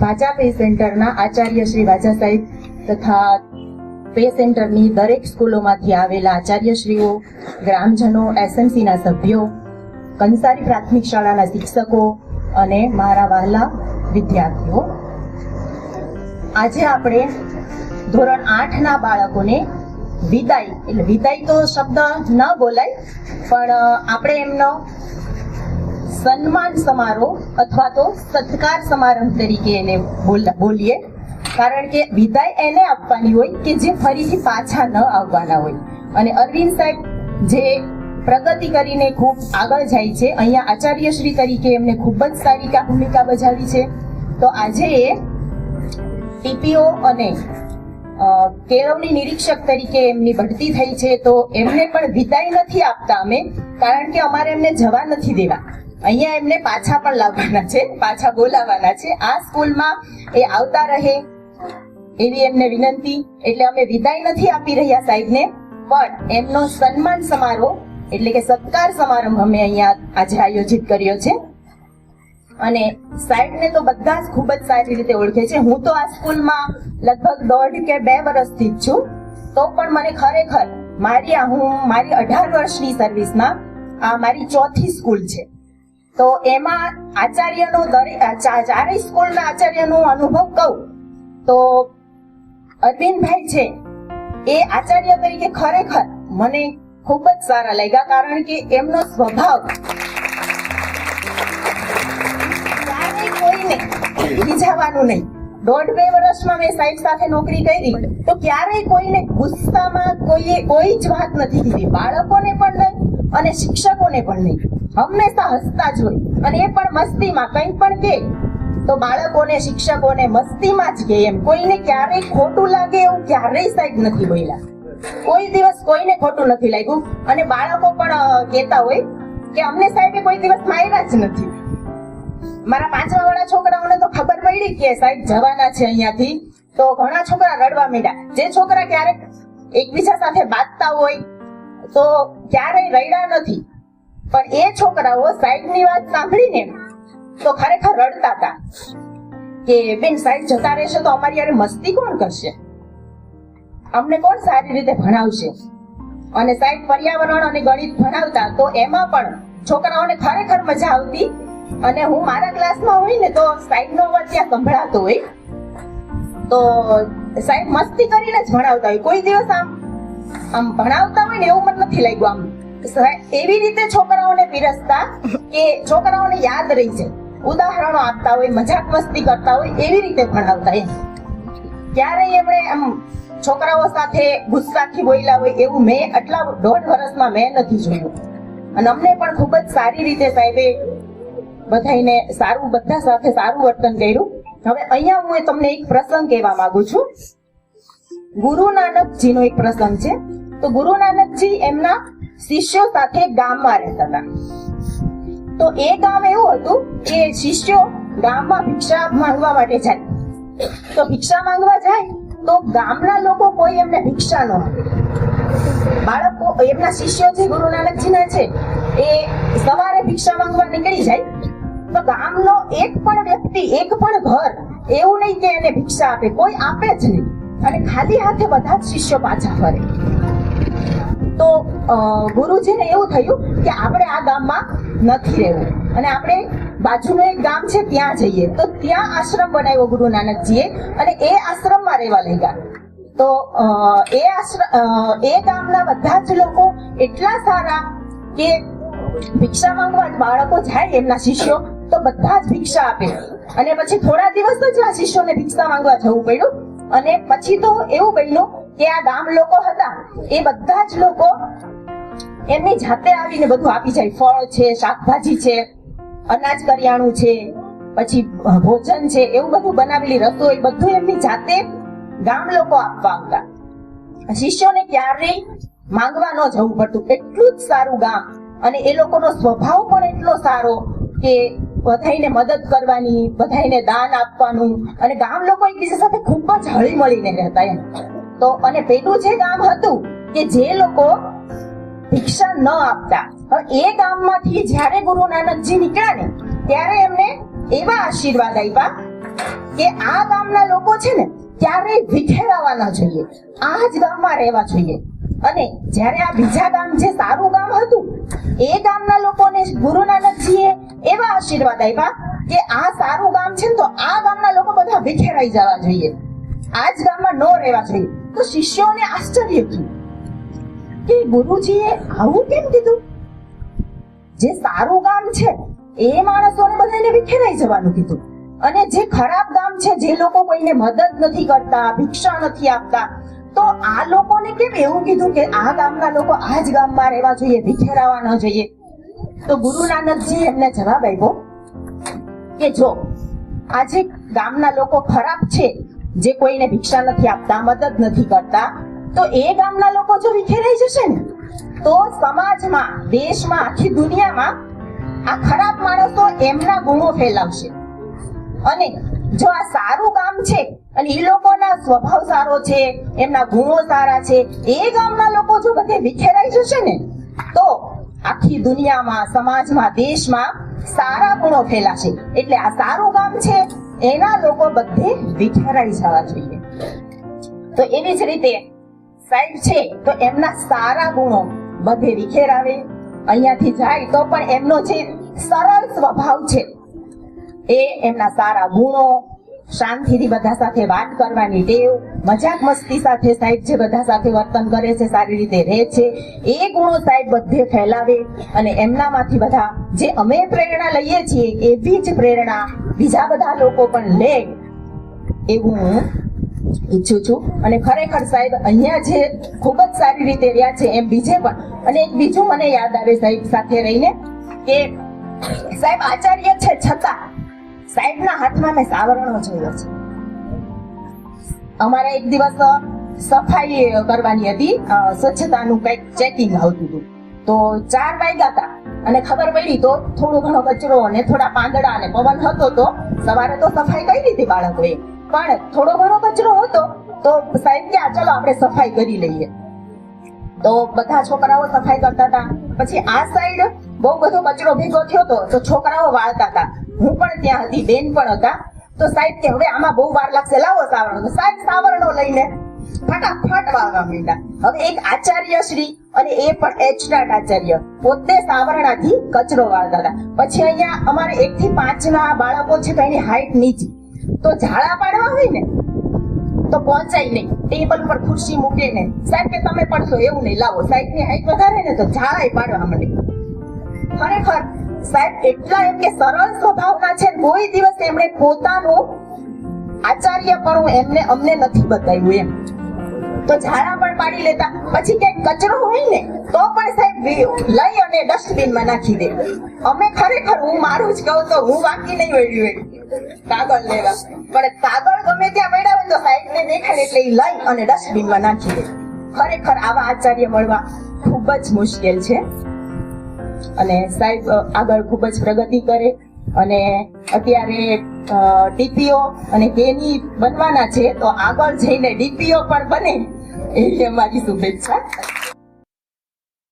ભાજા pay સેન્ટરના આચાર્ય શ્રી વાજા સાહેબ તથા પે સેન્ટરની દરેક સ્કૂલોમાંથી આવેલા આચાર્યશ્રીઓ, ગ્રામજનો, એસએમસીના સભ્યો, કંસારી પ્રાથમિક શાળાના શિક્ષકો અને મારા વહાલા વિદ્યાર્થીઓ, આજે આપણે ધોરણ 8ના બાળકોને વિદાય, એટલે વિદાય તો શબ્દ ન બોલાય, પણ આપણે એમનો સન્માન સમારોહ અથવા તો સત્કાર સમારંભ તરીકે એને બોલીએ, કારણ કે વિદાય એને આપવાની હોય કે જે ફરીથી પાછા ન આવવાના હોય. અને અરવિંદ સાહેબ જે પ્રગતિ કરીને ખૂબ આગળ જાય છે, અહીંયા આચાર્યશ્રી તરીકે એમને ખૂબ જ સારી ભૂમિકા ભજવી છે. તો આજે એ ટીપીઓ અને કેળવણી નિરીક્ષક તરીકે એમની બઢતી થઈ છે. તો એમને પણ વિદાય નથી આપતા અમે, કારણ કે અમારે એમને જવા નથી દેવા. અહીંયા એમને પાછા પણ લાવવાના છે, પાછા બોલાવવાના છે. આ સ્કૂલમાં એ આવતા રહે એવી એમને વિનંતી. એટલે અમે વિદાય નથી આપી રહ્યા સાહેબને, પણ એમનો સન્માન સમારોહ એટલે કે સત્કાર સમારંભ અમે અહીંયા આજે આયોજિત કર્યો છે. અને સાહેબને તો બધા જ ખૂબ જ સારી રીતે ઓળખે છે. હું તો આ સ્કૂલમાં લગભગ 1.5 કે 2 વર્ષથી જ છું, તો પણ મને ખરેખર મારી 18 વર્ષની સર્વિસમાં આ મારી 4થી સ્કૂલ છે. તો એમાં આચાર્યનો ચારેય સ્કૂલના આચાર્યનો અનુભવ કહું તો અરવિંદભાઈ છે એ આચાર્ય તરીકે ખરેખર મને ખૂબ જ સારા લાગ્યા, કારણ કે એમનો સ્વભાવ ક્યારેય કોઈને ખીજાવાનું નહીં. 1.5-2 વર્ષમાં મેં સાહેબ સાથે નોકરી કરી તો ક્યારેય કોઈને ગુસ્સામાં કોઈ જ વાત નથી કીધી, બાળકોને પણ નહીં અને શિક્ષકોને પણ નહીં. હંમેશા હસતા જ હોય, અને એ પણ મસ્તીમાં. કંઈ પણ કે તો બાળકોને, શિક્ષકોને મસ્તીમાં જ કે એમ. કોઈને ક્યારેય ખોટું લાગે એવું ક્યારેય સાહેબ નથી બોલ્યા. કોઈ દિવસ કોઈને ખોટું નથી લાગ્યું. અને બાળકો પણ કહેતા હોય કે અમને સાહેબે કોઈ દિવસ માર્યા જ નથી. મારા 5મા વાળા છોકરાઓને તો ખબર પડી કે સાહેબ જવાના છે અહીંયાથી, તો ઘણા છોકરા રડવા માંડ્યા. જે છોકરા ક્યારેક એકબીજા સાથે બાંધતા હોય તો ક્યારેય રડ્યા નથી, પણ એ છોકરાઓ સાહેબની વાત સાંભળીને તો ખરેખર રડતા હતા કે બેન સાહેબ જતા રહેશે તો અમારી યારે મસ્તી કોણ કરશે, અમને કોણ સારી રીતે ભણાવશે. અને સાહેબ પર્યાવરણ અને ગણિત ભણાવતા તો એમાં પણ છોકરાઓને ખરેખર મજા આવતી. અને હું મારા ક્લાસમાં હોય ને તો સાહેબનો અવાજ ત્યાં સંભળાતો હોય, તો સાહેબ મસ્તી કરીને જ ભણાવતા હોય. કોઈ દિવસ આમ ભણાવતા હોય ને એવું મને નથી લાગ્યું. આમ એવી રીતે છોકરાઓને પીરસતા કે છોકરાઓને યાદ રહી જાય. ઉદાહરણો આપતા હોય, મજાક મસ્તી કરતા હોય, એવી રીતે ભણાવતા. એમ ક્યારેય એમણે આમ છોકરાઓ સાથે ગુસ્સાથી બોલ્યા હોય એવું મેં આટલા 1.5 વર્ષમાં મેં નથી જોયું. અને અમને પણ ખૂબ જ સારી રીતે સાહેબે બધાને બધા સાથે સારું વર્તન કર્યું. હવે અહીંયા હું તમને એક પ્રસંગ કહેવા માંગુ છું. ગુરુ નાનકજીનો એક પ્રસંગ છે. તો ગુરુ નાનકજી એમના શિષ્યો સાથે ગામમાં રહેતા હતા. તો એ ગામ એવું હતું કે શિષ્યો ગામમાં ભિક્ષા માંગવા માટે જાય. તો ભિક્ષા માંગવા જાય તો ગામના લોકો કોઈ એમને ભિક્ષા ન આપે. બાળકો, એમના શિષ્યો જે ગુરુ નાનકજીના છે એ સવારે ભિક્ષા માંગવા નીકળી જાય તો ગામનો એક પણ વ્યક્તિ, એક પણ ઘર એવું નહીં કે એને ભિક્ષા આપે, કોઈ આપે જ નહીં. અને ખાલી હાથે બધા જ શિષ્યો પાછા ફરે. તો ગુરુજીને એવું થયું કે આપણે આ ગામમાં નથી રહેવું અને આપણે બાજુનું એક ગામ છે ત્યાં જઈએ. તો ત્યાં આશ્રમ બનાવ્યો ગુરુ નાનકજીએ અને એ આશ્રમમાં રહેવા લાગ્યા. તો એ ગામના બધા જ લોકો એટલા સારા કે ભિક્ષા માંગવા બાળકો જાય એમના શિષ્યો તો બધા જ ભિક્ષા આપે. અને પછી થોડા દિવસ જ આ શિષ્યોને ભિક્ષા માંગવા જવું પડ્યું. અને પછી તો એવું બન્યું કે આ ગામ લોકો હતા એ બધા જ લોકો એમની જાતે આવીને બધું આપી જાય. ફળ છે, શાકભાજી છે, અનાજ કરિયાણું છે, પછી ભોજન છે, એવું બધું બનાવેલી રસોઈ બધું એમની જાતે ગામ લોકો આપવા આવતા. શિષ્યોને ક્યારેય માંગવા ન જવું પડતું. એટલું જ સારું ગામ. અને એ લોકોનો સ્વભાવ પણ એટલો સારો કે બધાઈને મદદ કરવાની, બધાઈને દાન આપવાનું. અને ગામ લોકો એકબીજા સાથે ખૂબ જ હળી મળીને રહેતા એમ. તો અને પેલું જે ગામ હતું કે જે લોકો ભિક્ષા ન આપતા, એ ગામમાંથી જ્યારે ગુરુ નાનકજી નીકળ્યા ને ત્યારે એમને એવા આશીર્વાદ આપ્યા કે આ ગામના લોકો છે ને ક્યારેય વિખેરાવા ન જોઈએ, આ જ ગામમાં રહેવા જોઈએ. અને જ્યારે આ બીજા ગામ જે સારું ગામ હતું એ ગામના લોકોને ગુરુ નાનકજીએ એવા આશીર્વાદ આપ્યા કે આ સારું ગામ છે ને તો આ ગામના લોકો બધા વિખેરાઈ જવા જોઈએ, આ જ ગામમાં ન રહેવા જોઈએ. તો શિષ્યોને આશ્ચર્ય થયું કે ગુરુજીએ આવું કેમ કીધું? જે સારું ગામ છે એ માણસોને બધાને વિખેરાઈ જવાનું કીધું, અને જે ખરાબ ગામ છે, જે લોકો કોઈને મદદ નથી કરતા, ભિક્ષા નથી આપતા, તો આ લોકોને કેમ એવું કીધું કે આ ગામના લોકો આ જ ગામમાં રહેવા જોઈએ, વિખેરાવા ન જોઈએ? તો ગુરુ નાનકજી એમને જવાબ આપ્યો કે જો આજે ગામના લોકો ખરાબ છે, જે કોઈને ભિક્ષા નથી આપતા, મદદ નથી કરતા, તો એ ગામના લોકો જો વિખેરાઈ જશે ને તો સમાજમાં, દેશમાં, આખી દુનિયામાં આ ખરાબ માણસો એમના ગુણો ફેલાવશે. અને જો આ સારું ગામ છે અને એ લોકોના સ્વભાવ સારો છે, એમના ગુણો સારા છે, એ ગામના લોકો જો બધે વિખેરાઈ જશે ને તો આખી દુનિયામાં, સમાજમાં, દેશમાં સારા ગુણો ફેલાશે. એટલે આ સારું ગામ છે એના લોકો બધે વિખેરાઈ જવા જોઈએ. તો એવી જ રીતે સાહેબ છે તો એમના સારા ગુણો બધે વિખેરાવે, અહીંયાથી જાય તો પણ એમનો જે સરળ સ્વભાવ છે એ એમના સારા ગુણો, શાંતિથી બધા સાથે વાત કરવાની ટેવ, મજાક મસ્તી સાથે સાહેબ જે બધા સાથે વર્તન કરે છે, સારી રીતે રહે છે, એ ગુણો સાહેબ બધે ફેલાવે. અને એમનામાંથી બધા જે અમે પ્રેરણા લઈએ છીએ એવી જ પ્રેરણા બીજા બધા લોકો પણ લે એવું હું ઈચ્છું છું. અને ખરેખર સાહેબ અહીંયા જે ખૂબ જ સારી રીતે રહ્યા છે એમ બીજે પણ. અને એક બીજું મને યાદ આવે સાહેબ સાથે રહીને કે સાહેબ આચાર્ય છે છતાં સાહેબના હાથમાં મેં સાવરણો જોયો છે. અમારે એક દિવસ સફાઈ કરવાની હતી, સ્વચ્છતાનું કંઈક ચેકિંગ આવતું હતું, તો 4 વાગ્યા હતા અને ખબર પડી તો થોડો ઘણો કચરો અને થોડા પાંદડા અને પવન હતો. તો સવારે તો સફાઈ કરી લીધી બાળકોએ, પણ થોડો ઘણો કચરો હતો તો સાહેબ કે ચાલો આપણે સફાઈ કરી લઈએ. તો બધા છોકરાઓ સફાઈ કરતા હતા. પછી આ સાઈડ બહુ બધો કચરો ભેગો થયો તો છોકરાઓ વાળતા હતા, હું પણ ત્યાં હતી, બેન પણ હતા. તો સાહેબ કે હવે આમાં બહુ વાર લાગશે, લાવો સાવરણો. તો સાહેબ સાવરણો લઈને ફટાફટ વાળવા માંડ્યા. હવે એક આચાર્ય શ્રી, અને એ પણ એચટાટ આચાર્ય, પોતે સાવરણાથી કચરો વાળતા હતા. પછી અહીંયા અમારે 1 થી 5 ના બાળકો છે તો એની હાઈટ નીચી, તો ઝાડા પાડવા હોય ને તો પહોંચાય નહીં, ટેબલ પર ખુરશી મૂકે ને સાહેબ કે તમે પડશો એવું નહીં, લાવો. સાહેબ ની હાઈટ વધારે ને તો ઝાડા પાડવા માંડે. ખરેખર સાહેબ એટલા એમ કે સરળ સ્વભાવના છે, કોઈ દિવસ એમણે પોતાનું આચાર્યપણું અમને નથી બતાવ્યું એમ. તો ઝાડા પણ પાડી લેતા. પછી ક્યાંક કચરો હોય ને તો પણ સાહેબ લઈ અને ડસ્ટબિનમાં નાખી દે. અમે ખરેખર, હું મારું જ કહું તો હું બાકી નહીં વળ્યું કાગળ લેવા, પણ કાગળ ગમે ત્યાં પડ્યા હોય તો સાહેબ ને દેખાય એટલે લઈ અને ડસ્ટબિનમાં નાખી દે. ખરેખર આવા આચાર્ય મળવા ખૂબ જ મુશ્કેલ છે. અને સાહેબ આગળ ખૂબ જ પ્રગતિ કરે અને અત્યારે ડીપીઓ અને કેની બનવાના છે, તો આગળ જઈને ડીપીઓ પણ બને એવી અમારી શુભેચ્છા.